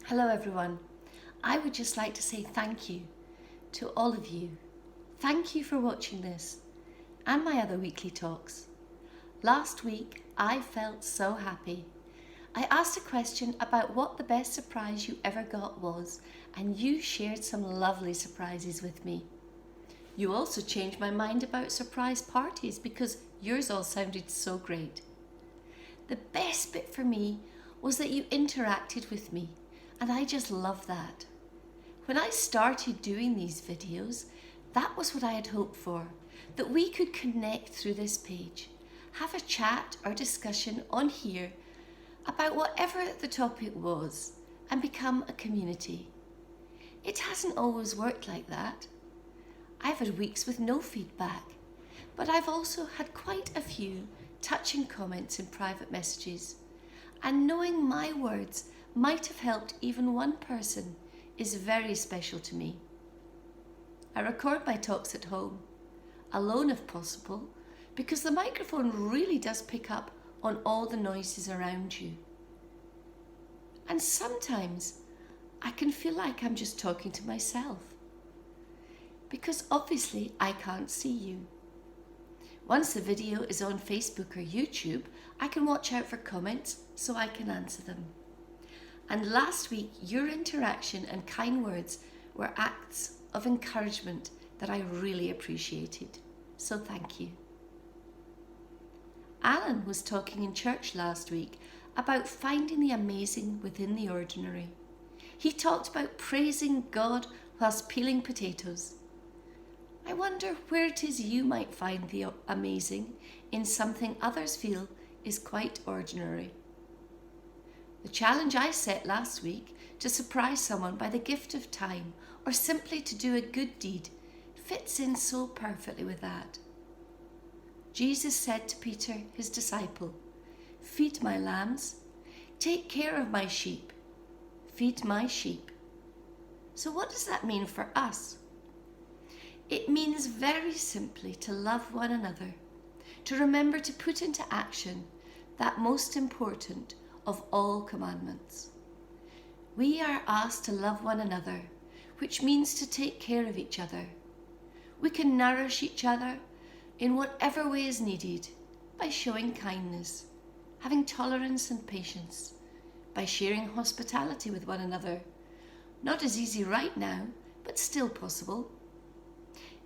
Hello everyone. I would just like to say thank you to all of you. Thank you for watching this and my other weekly talks. Last week I felt so happy. I asked a question about what the best surprise you ever got was, and you shared some lovely surprises with me. You also changed my mind about surprise parties because yours all sounded so great. The best bit for me was that you interacted with me, and I just love that. When I started doing these videos, that was what I had hoped for, that we could connect through this page, have a chat or discussion on here about whatever the topic was, and become a community. It hasn't always worked like that. I've had weeks with no feedback, but I've also had quite a few touching comments in private messages, and knowing my words might have helped even one person is very special to me. I record my talks at home, alone if possible, because the microphone really does pick up on all the noises around you. And sometimes I can feel like I'm just talking to myself, because obviously I can't see you. Once the video is on Facebook or YouTube, I can watch out for comments so I can answer them. And last week, your interaction and kind words were acts of encouragement that I really appreciated. So thank you. Alan was talking in church last week about finding the amazing within the ordinary. He talked about praising God whilst peeling potatoes. I wonder where it is you might find the amazing in something others feel is quite ordinary. The challenge I set last week to surprise someone by the gift of time or simply to do a good deed fits in so perfectly with that. Jesus said to Peter, his disciple, "Feed my lambs, take care of my sheep, feed my sheep." So what does that mean for us? It means very simply to love one another, to remember to put into action that most important of all commandments. We are asked to love one another, which means to take care of each other. We can nourish each other in whatever way is needed by showing kindness, having tolerance and patience, by sharing hospitality with one another. Not as easy right now, but still possible.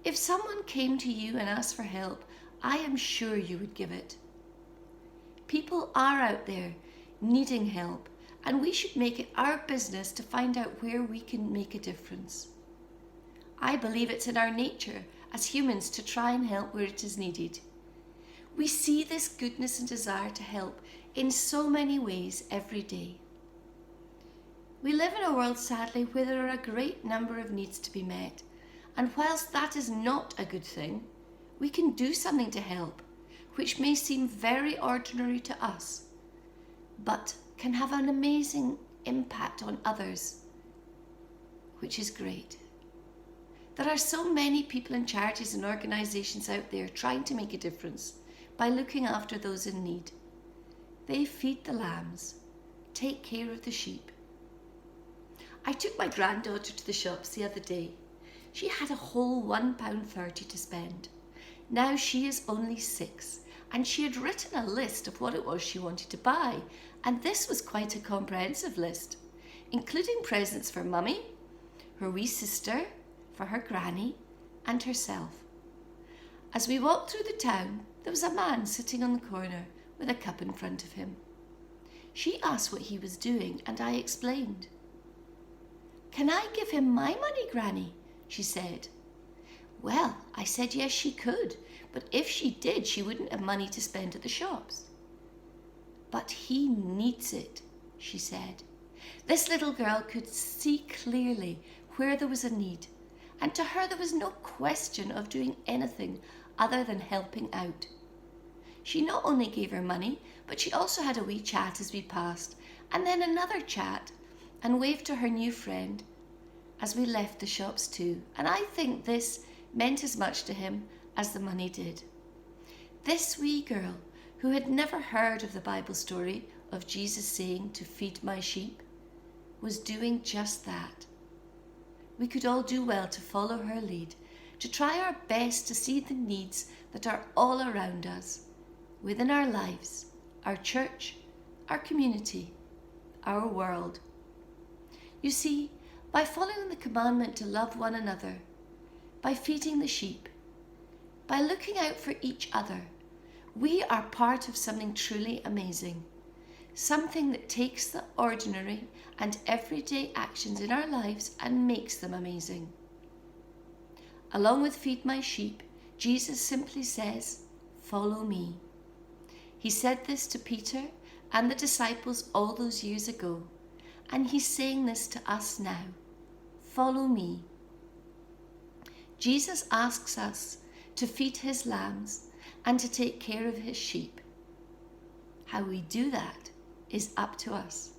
If someone came to you and asked for help, I am sure you would give it. People are out there needing help, and we should make it our business to find out where we can make a difference. I believe it's in our nature as humans to try and help where it is needed. We see this goodness and desire to help in so many ways every day. We live in a world, sadly, where there are a great number of needs to be met, and whilst that is not a good thing, we can do something to help, which may seem very ordinary to us, but can have an amazing impact on others, which is great. There are so many people and charities and organisations out there trying to make a difference by looking after those in need. They feed the lambs, take care of the sheep. I took my granddaughter to the shops the other day. She had a whole £1.30 to spend. Now she is only 6, and she had written a list of what it was she wanted to buy, and this was quite a comprehensive list, including presents for Mummy, her wee sister, for her granny, and herself. As we walked through the town, there was a man sitting on the corner with a cup in front of him. She asked what he was doing, and I explained. "Can I give him my money, Granny?" she said. Well, I said yes, she could, but if she did, she wouldn't have money to spend at the shops. "But he needs it," she said. This little girl could see clearly where there was a need, and to her there was no question of doing anything other than helping out. She not only gave her money, but she also had a wee chat as we passed, and then another chat, and waved to her new friend as we left the shops too, and I think this meant as much to him as the money did. This wee girl, who had never heard of the Bible story of Jesus saying to feed my sheep, was doing just that. We could all do well to follow her lead, to try our best to see the needs that are all around us, within our lives, our church, our community, our world. You see, by following the commandment to love one another, by feeding the sheep, by looking out for each other, we are part of something truly amazing, something that takes the ordinary and everyday actions in our lives and makes them amazing. Along with feed my sheep, Jesus simply says, follow me. He said this to Peter and the disciples all those years ago, and he's saying this to us now. Follow me. Jesus asks us to feed his lambs and to take care of his sheep. How we do that is up to us.